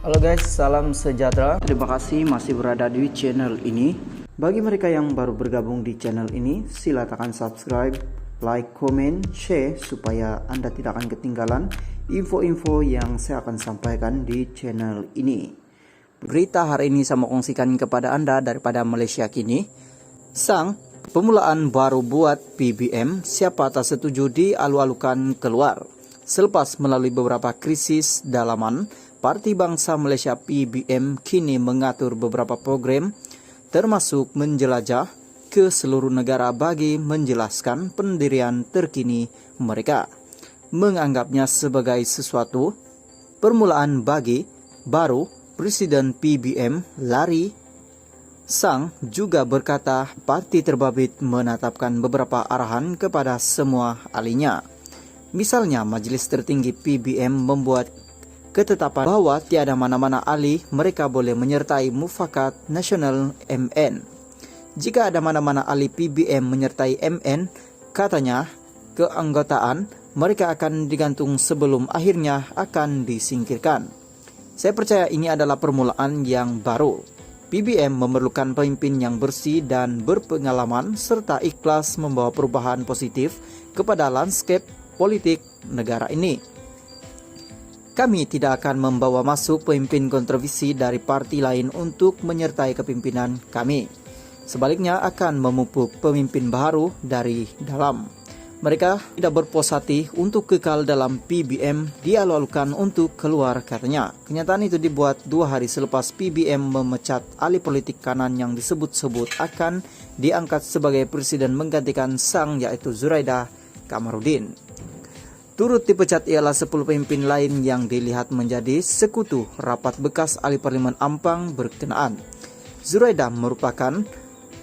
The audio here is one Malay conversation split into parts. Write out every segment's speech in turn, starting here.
Halo guys, salam sejahtera. Terima kasih masih berada di channel ini. Bagi mereka yang baru bergabung di channel ini, silakan subscribe, like, comment, share supaya Anda tidak akan ketinggalan info-info yang saya akan sampaikan di channel ini. Berita hari ini saya mau kongsikan kepada Anda daripada Malaysia kini. Sang pemulaan baru buat PBM, siapa tak setuju dialu-alukan keluar. Selepas melalui beberapa krisis dalaman, Parti Bangsa Malaysia PBM kini mengatur beberapa program termasuk menjelajah ke seluruh negara bagi menjelaskan pendirian terkini mereka. Menganggapnya sebagai sesuatu permulaan bagi baru Presiden PBM Larry Sang juga berkata parti terbabit menetapkan beberapa arahan kepada semua ahlinya. Misalnya Majelis Tertinggi PBM membuat ketetapan bahwa tiada mana-mana ahli mereka boleh menyertai Mufakat Nasional MN. Jika ada mana-mana ahli PBM menyertai MN, katanya keanggotaan mereka akan digantung sebelum akhirnya akan disingkirkan. Saya percaya ini adalah permulaan yang baru. PBM memerlukan pemimpin yang bersih dan berpengalaman serta ikhlas membawa perubahan positif kepada landscape politik negara ini. Kami tidak akan membawa masuk pemimpin kontroversi dari parti lain untuk menyertai kepimpinan kami. Sebaliknya akan memupuk pemimpin baru dari dalam. Mereka tidak berpuas hati untuk kekal dalam PBM, dialu-alukan untuk keluar katanya. Kenyataan itu dibuat 2 hari selepas PBM memecat ahli politik kanan yang disebut-sebut akan diangkat sebagai presiden menggantikan Sang yaitu Zuraida Kamarudin. Turut dipecat ialah 10 pemimpin lain yang dilihat menjadi sekutu rapat bekas ahli parlimen Ampang berkenaan. Zuraida merupakan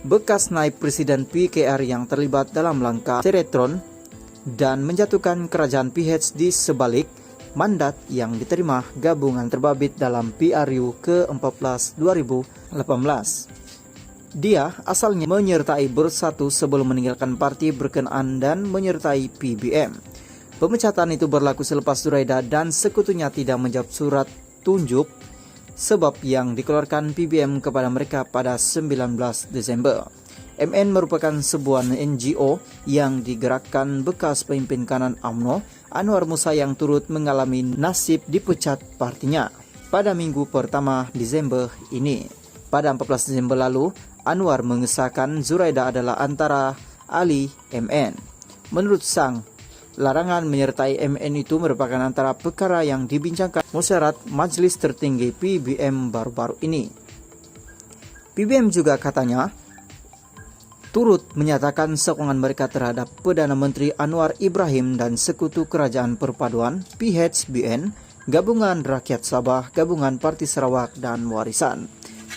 bekas naib presiden PKR yang terlibat dalam langkah Seretron dan menjatuhkan kerajaan PH di sebalik mandat yang diterima gabungan terbabit dalam PRU ke-14 2018. Dia asalnya menyertai Bersatu sebelum meninggalkan parti berkenaan dan menyertai PBM. Pemecatan itu berlaku selepas Zuraida dan sekutunya tidak menjawab surat tunjuk sebab yang dikeluarkan PBM kepada mereka pada 19 Desember. MN merupakan sebuah NGO yang digerakkan bekas pemimpin kanan UMNO Anwar Musa yang turut mengalami nasib dipecat partinya pada minggu pertama Desember ini. Pada 14 Desember lalu, Anwar mengesahkan Zuraida adalah antara ahli MN. Menurut Sang, larangan menyertai MN itu merupakan antara perkara yang dibincangkan musyawarah Majelis Tertinggi PBM baru-baru ini. PBM juga katanya turut menyatakan sokongan mereka terhadap Perdana Menteri Anwar Ibrahim dan Sekutu Kerajaan Perpaduan PHBN, Gabungan Rakyat Sabah, Gabungan Parti Sarawak dan Warisan.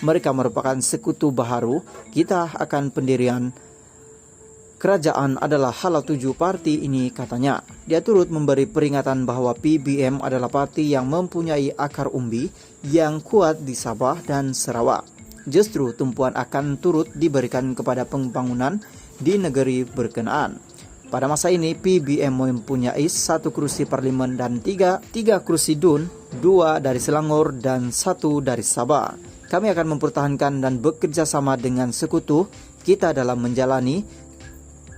Mereka merupakan sekutu baharu kita akan pendirian kerajaan adalah hala tuju parti ini katanya. Dia turut memberi peringatan bahwa PBM adalah parti yang mempunyai akar umbi yang kuat di Sabah dan Sarawak. Justru tumpuan akan turut diberikan kepada pembangunan di negeri berkenaan. Pada masa ini PBM mempunyai 1 kursi parlimen dan 3 kursi DUN, 2 dari Selangor dan 1 dari Sabah. Kami akan mempertahankan dan bekerja sama dengan sekutu kita dalam menjalani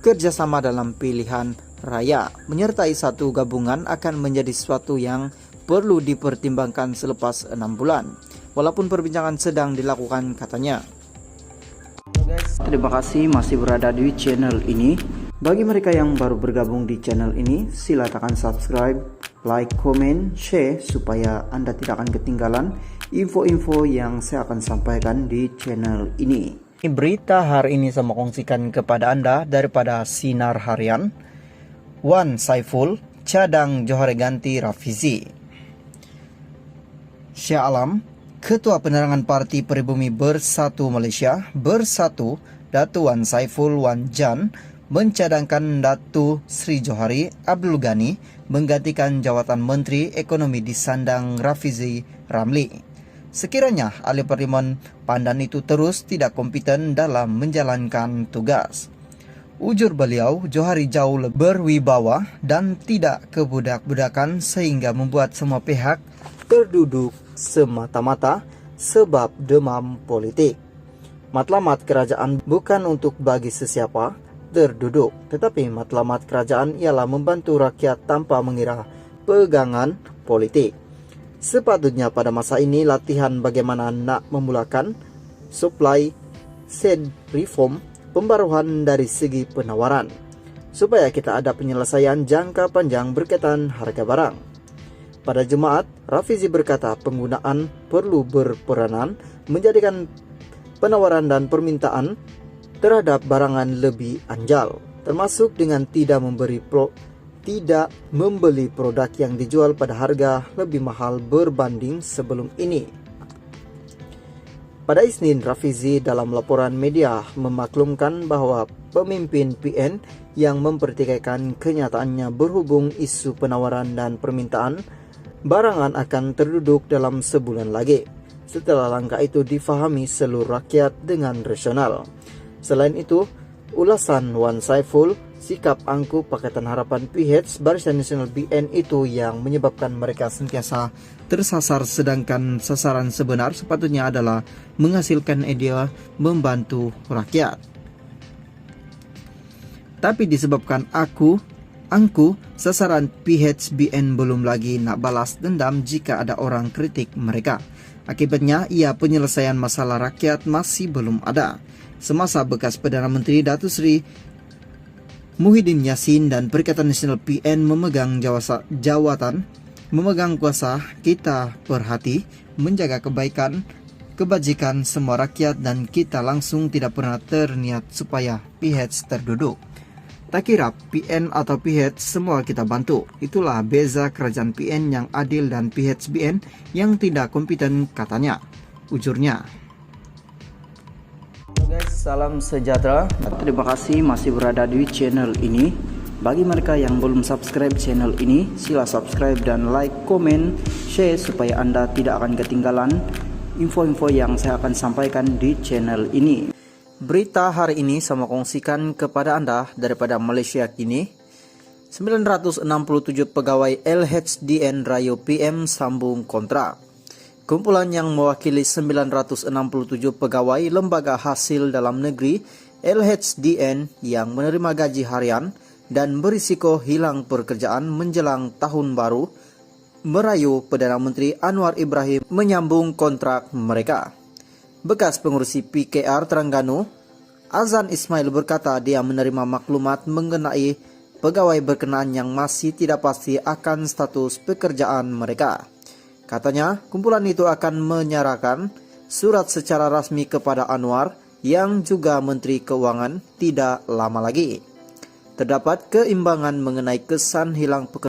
kerjasama dalam pilihan raya. Menyertai satu gabungan akan menjadi sesuatu yang perlu dipertimbangkan selepas 6 bulan. Walaupun perbincangan sedang dilakukan katanya. Terima kasih masih berada di channel ini. Bagi mereka yang baru bergabung di channel ini, silakan subscribe, like, comment, share supaya Anda tidak akan ketinggalan info-info yang saya akan sampaikan di channel ini. Berita hari ini saya mau kongsikan kepada Anda daripada Sinar Harian. Wan Saiful cadang Johor ganti Rafizi. Syah Alam, Ketua Penerangan Parti Peribumi Bersatu Malaysia Bersatu, Datu Wan Saiful Wan Jan mencadangkan Datu Sri Johari Abdul Ghani menggantikan jawatan Menteri Ekonomi di sandang Rafizi Ramli. Sekiranya ahli parlimen pandan itu terus tidak kompeten dalam menjalankan tugas. Ujur beliau, Johari jauh lebih berwibawa dan tidak kebudak-budakan sehingga membuat semua pihak terduduk semata-mata sebab demam politik. Matlamat kerajaan bukan untuk bagi sesiapa terduduk, tetapi matlamat kerajaan ialah membantu rakyat tanpa mengira pegangan politik. Sepatutnya pada masa ini latihan bagaimana nak memulakan supply side reform, pembaruan dari segi penawaran, supaya kita ada penyelesaian jangka panjang berkaitan harga barang. Pada Jumaat, Rafizi berkata penggunaan perlu berperanan menjadikan penawaran dan permintaan terhadap barangan lebih anjal, termasuk dengan tidak membeli produk yang dijual pada harga lebih mahal berbanding sebelum ini. Pada Isnin, Rafizi dalam laporan media memaklumkan bahwa pemimpin PN yang mempertikaikan kenyataannya berhubung isu penawaran dan permintaan barangan akan terduduk dalam sebulan lagi, setelah langkah itu difahami seluruh rakyat dengan rasional. Selain itu, ulasan Wan Saiful, sikap angkuh Pakatan Harapan PH Barisan Nasional BN itu yang menyebabkan mereka sentiasa tersasar, sedangkan sasaran sebenar sepatutnya adalah menghasilkan ide membantu rakyat. Tapi disebabkan angkuh, sasaran PHBN belum lagi nak balas dendam jika ada orang kritik mereka. Akibatnya, penyelesaian masalah rakyat masih belum ada. Semasa bekas Perdana Menteri Datuk Seri Muhyiddin Yassin dan Perikatan Nasional PN memegang kuasa, kita berhati menjaga kebajikan semua rakyat dan kita langsung tidak pernah terniat supaya PH terduduk. Tak kira PN atau PH, semua kita bantu. Itulah beza kerajaan PN yang adil dan PHBN yang tidak kompeten, katanya, ujurnya. Guys, salam sejahtera. Terima kasih masih berada di channel ini. Bagi mereka yang belum subscribe channel ini, sila subscribe dan like, komen, share supaya Anda tidak akan ketinggalan info-info yang saya akan sampaikan di channel ini. Berita hari ini saya mau kongsikan kepada Anda daripada Malaysia kini. 967 pegawai LHDN Rayo PM sambung kontrak. Kumpulan yang mewakili 967 pegawai lembaga hasil dalam negeri LHDN yang menerima gaji harian dan berisiko hilang pekerjaan menjelang tahun baru merayu Perdana Menteri Anwar Ibrahim menyambung kontrak mereka. Bekas pengurusi PKR Terengganu, Azan Ismail berkata dia menerima maklumat mengenai pegawai berkenaan yang masih tidak pasti akan status pekerjaan mereka. Katanya, kumpulan itu akan menyerahkan surat secara rasmi kepada Anwar yang juga Menteri Keuangan tidak lama lagi. Terdapat keimbangan mengenai kesan hilang pekerjaan